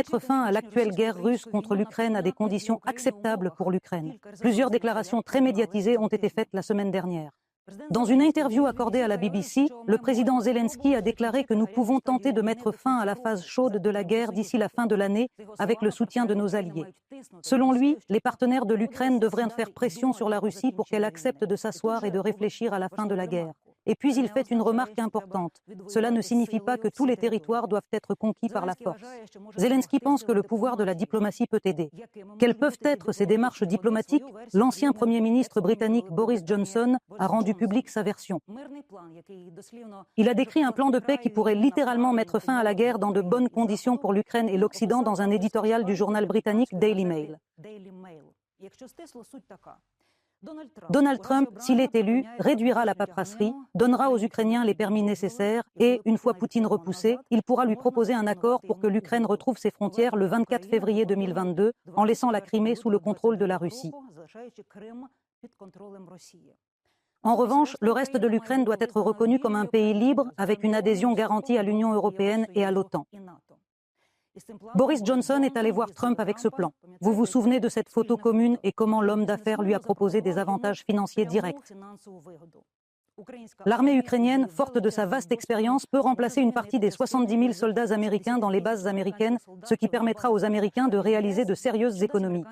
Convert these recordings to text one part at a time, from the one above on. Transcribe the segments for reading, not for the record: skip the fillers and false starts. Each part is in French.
mettre fin à l'actuelle guerre russe contre l'Ukraine à des conditions acceptables pour l'Ukraine. Plusieurs déclarations très médiatisées ont été faites la semaine dernière. Dans une interview accordée à la BBC, le président Zelensky a déclaré que nous pouvons tenter de mettre fin à la phase chaude de la guerre d'ici la fin de l'année avec le soutien de nos alliés. Selon lui, les partenaires de l'Ukraine devraient faire pression sur la Russie pour qu'elle accepte de s'asseoir et de réfléchir à la fin de la guerre. Et puis il fait une remarque importante. Cela ne signifie pas que tous les territoires doivent être conquis par la force. Zelensky pense que le pouvoir de la diplomatie peut aider. Quelles peuvent être ces démarches diplomatiques? L'ancien Premier ministre britannique Boris Johnson a rendu publique sa version. Il a décrit un plan de paix qui pourrait littéralement mettre fin à la guerre dans de bonnes conditions pour l'Ukraine et l'Occident dans un éditorial du journal britannique Daily Mail. Donald Trump, s'il est élu, réduira la paperasserie, donnera aux Ukrainiens les permis nécessaires et, une fois Poutine repoussé, il pourra lui proposer un accord pour que l'Ukraine retrouve ses frontières le 24 février 2022 en laissant la Crimée sous le contrôle de la Russie. En revanche, le reste de l'Ukraine doit être reconnu comme un pays libre avec une adhésion garantie à l'Union européenne et à l'OTAN. Boris Johnson est allé voir Trump avec ce plan. Vous vous souvenez de cette photo commune et comment l'homme d'affaires lui a proposé des avantages financiers directs. L'armée ukrainienne, forte de sa vaste expérience, peut remplacer une partie des 70 000 soldats américains dans les bases américaines, ce qui permettra aux Américains de réaliser de sérieuses économies.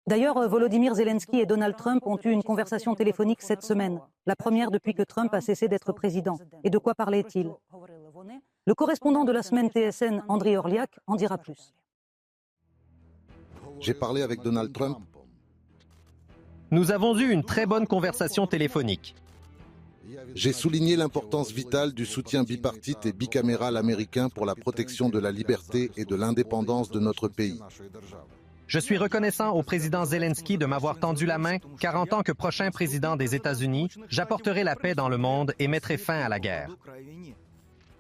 D'ailleurs, Volodymyr Zelensky et Donald Trump ont eu une conversation téléphonique cette semaine, la première depuis que Trump a cessé d'être président. Et de quoi parlaient-ils? Le correspondant de la semaine TSN, Andriy Orliak, en dira plus. J'ai parlé avec Donald Trump. Nous avons eu une très bonne conversation téléphonique. J'ai souligné l'importance vitale du soutien bipartite et bicaméral américain pour la protection de la liberté et de l'indépendance de notre pays. Je suis reconnaissant au président Zelensky de m'avoir tendu la main, car en tant que prochain président des États-Unis, j'apporterai la paix dans le monde et mettrai fin à la guerre.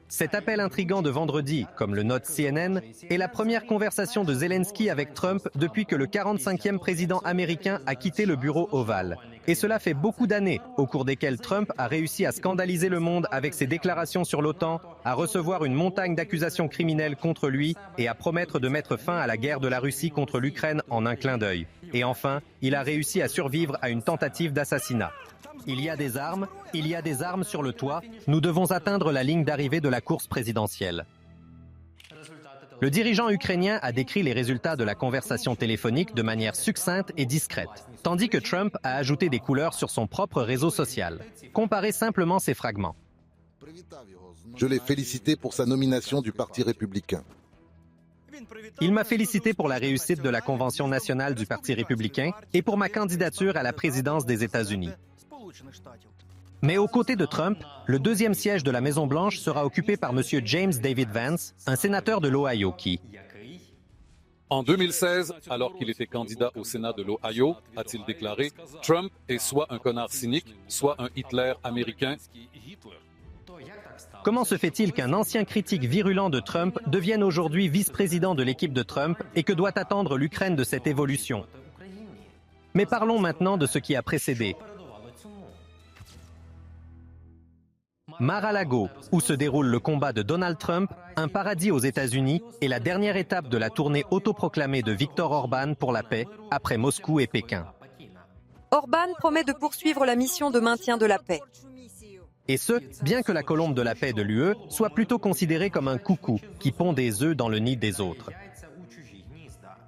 Cet appel intrigant de vendredi, comme le note CNN, est la première conversation de Zelensky avec Trump depuis que le 45e président américain a quitté le bureau ovale. Et cela fait beaucoup d'années, au cours desquelles Trump a réussi à scandaliser le monde avec ses déclarations sur l'OTAN, à recevoir une montagne d'accusations criminelles contre lui et à promettre de mettre fin à la guerre de la Russie contre l'Ukraine en un clin d'œil. Et enfin, il a réussi à survivre à une tentative d'assassinat. Il y a des armes sur le toit. Nous devons atteindre la ligne d'arrivée de la course présidentielle. Le dirigeant ukrainien a décrit les résultats de la conversation téléphonique de manière succincte et discrète, tandis que Trump a ajouté des couleurs sur son propre réseau social. Comparez simplement ces fragments. Je l'ai félicité pour sa nomination du Parti républicain. Il m'a félicité pour la réussite de la Convention nationale du Parti républicain et pour ma candidature à la présidence des États-Unis. Mais aux côtés de Trump, le deuxième siège de la Maison-Blanche sera occupé par M. James David Vance, un sénateur de l'Ohio qui... En 2016, alors qu'il était candidat au Sénat de l'Ohio, a-t-il déclaré « Trump est soit un connard cynique, soit un Hitler américain ». Comment se fait-il qu'un ancien critique virulent de Trump devienne aujourd'hui vice-président de l'équipe de Trump et que doit attendre l'Ukraine de cette évolution? Mais parlons maintenant de ce qui a précédé. Mar-a-Lago, où se déroule le combat de Donald Trump, un paradis aux États-Unis, est la dernière étape de la tournée autoproclamée de Viktor Orban pour la paix, après Moscou et Pékin. Orban promet de poursuivre la mission de maintien de la paix. Et ce, bien que la colombe de la paix de l'UE soit plutôt considérée comme un coucou qui pond des œufs dans le nid des autres.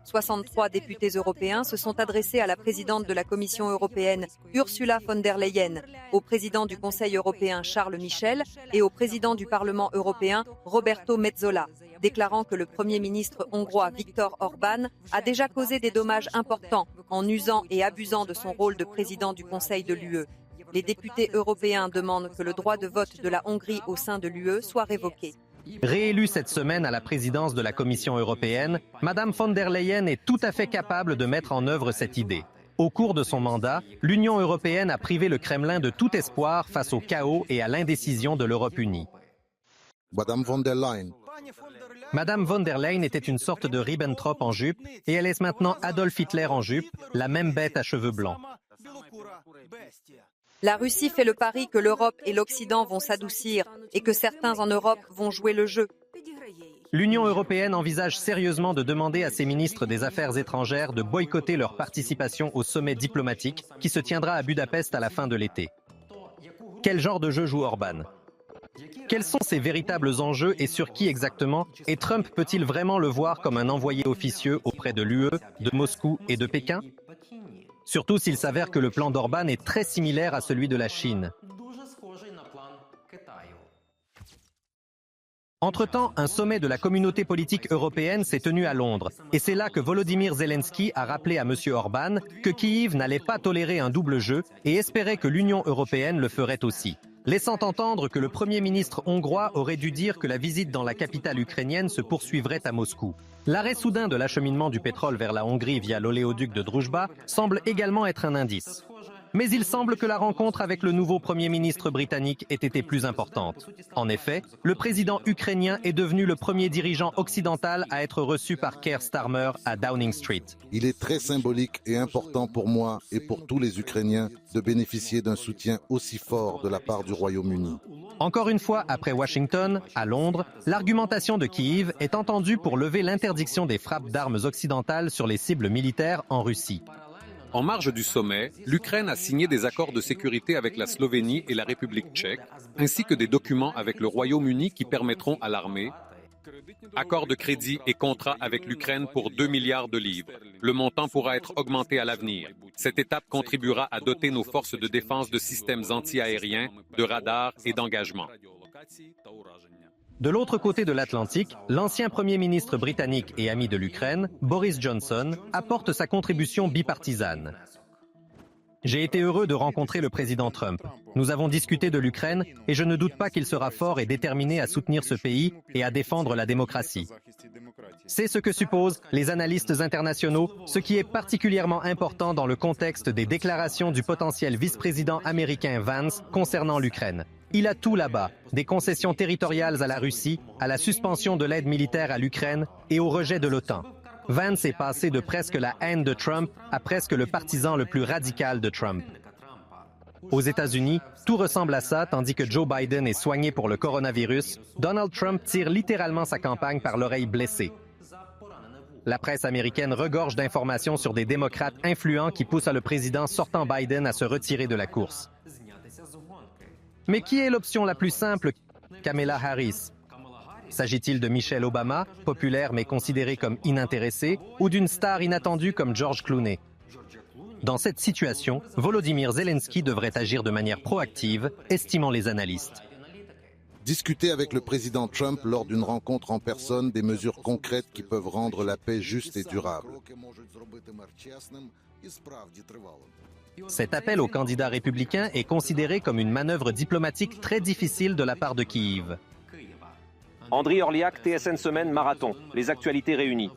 63 députés européens se sont adressés à la présidente de la Commission européenne, Ursula von der Leyen, au président du Conseil européen, Charles Michel, et au président du Parlement européen, Roberto Metsola, déclarant que le Premier ministre hongrois Viktor Orban a déjà causé des dommages importants en usant et abusant de son rôle de président du Conseil de l'UE. Les députés européens demandent que le droit de vote de la Hongrie au sein de l'UE soit révoqué. Réélue cette semaine à la présidence de la Commission européenne, Mme von der Leyen est tout à fait capable de mettre en œuvre cette idée. Au cours de son mandat, l'Union européenne a privé le Kremlin de tout espoir face au chaos et à l'indécision de l'Europe unie. Madame von der Leyen. Madame von der Leyen était une sorte de Ribbentrop en jupe et elle est maintenant Adolf Hitler en jupe, la même bête à cheveux blancs. La Russie fait le pari que l'Europe et l'Occident vont s'adoucir et que certains en Europe vont jouer le jeu. l'Union européenne envisage sérieusement de demander à ses ministres des Affaires étrangères de boycotter leur participation au sommet diplomatique qui se tiendra à Budapest à la fin de l'été. Quel genre de jeu joue Orbán? Quels sont ses véritables enjeux et sur qui exactement? Et Trump peut-il vraiment le voir comme un envoyé officieux auprès de l'UE, de Moscou et de Pékin? Surtout s'il s'avère que le plan d'Orbán est très similaire à celui de la Chine. Entre-temps, un sommet de la communauté politique européenne s'est tenu à Londres. Et c'est là que Volodymyr Zelensky a rappelé à M. Orbán que Kiev n'allait pas tolérer un double jeu et espérait que l'Union européenne le ferait aussi, laissant entendre que le Premier ministre hongrois aurait dû dire que la visite dans la capitale ukrainienne se poursuivrait à Moscou. L'arrêt soudain de l'acheminement du pétrole vers la Hongrie via l'oléoduc de Druzhba semble également être un indice. Mais il semble que la rencontre avec le nouveau Premier ministre britannique ait été plus importante. En effet, le président ukrainien est devenu le premier dirigeant occidental à être reçu par Keir Starmer à Downing Street. Il est très symbolique et important pour moi et pour tous les Ukrainiens de bénéficier d'un soutien aussi fort de la part du Royaume-Uni. Encore une fois, après Washington, à Londres, l'argumentation de Kiev est entendue pour lever l'interdiction des frappes d'armes occidentales sur les cibles militaires en Russie. En marge du sommet, l'Ukraine a signé des accords de sécurité avec la Slovénie et la République tchèque, ainsi que des documents avec le Royaume-Uni qui permettront à l'armée accords de crédit et contrats avec l'Ukraine pour 2 milliards de livres. Le montant pourra être augmenté à l'avenir. Cette étape contribuera à doter nos forces de défense de systèmes anti-aériens, de radars et d'engagement. De l'autre côté de l'Atlantique, l'ancien Premier ministre britannique et ami de l'Ukraine, Boris Johnson, apporte sa contribution bipartisane. J'ai été heureux de rencontrer le président Trump. Nous avons discuté de l'Ukraine et je ne doute pas qu'il sera fort et déterminé à soutenir ce pays et à défendre la démocratie. C'est ce que supposent les analystes internationaux, ce qui est particulièrement important dans le contexte des déclarations du potentiel vice-président américain Vance concernant l'Ukraine. Il a tout là-bas, des concessions territoriales à la Russie, à la suspension de l'aide militaire à l'Ukraine et au rejet de l'OTAN. Vance est passé de presque la haine de Trump à presque le partisan le plus radical de Trump. Aux États-Unis, tout ressemble à ça, tandis que Joe Biden est soigné pour le coronavirus. Donald Trump tire littéralement sa campagne par l'oreille blessée. La presse américaine regorge d'informations sur des démocrates influents qui poussent le président sortant Biden à se retirer de la course. Mais qui est l'option la plus simple? Kamala Harris. S'agit-il de Michelle Obama, populaire mais considérée comme inintéressée, ou d'une star inattendue comme George Clooney? Dans cette situation, Volodymyr Zelensky devrait agir de manière proactive, estimant les analystes. Discuter avec le président Trump lors d'une rencontre en personne des mesures concrètes qui peuvent rendre la paix juste et durable. Cet appel au candidat républicain est considéré comme une manœuvre diplomatique très difficile de la part de Kiev. Andriy Orliac, TSN Semaine, Marathon. Les actualités réunies.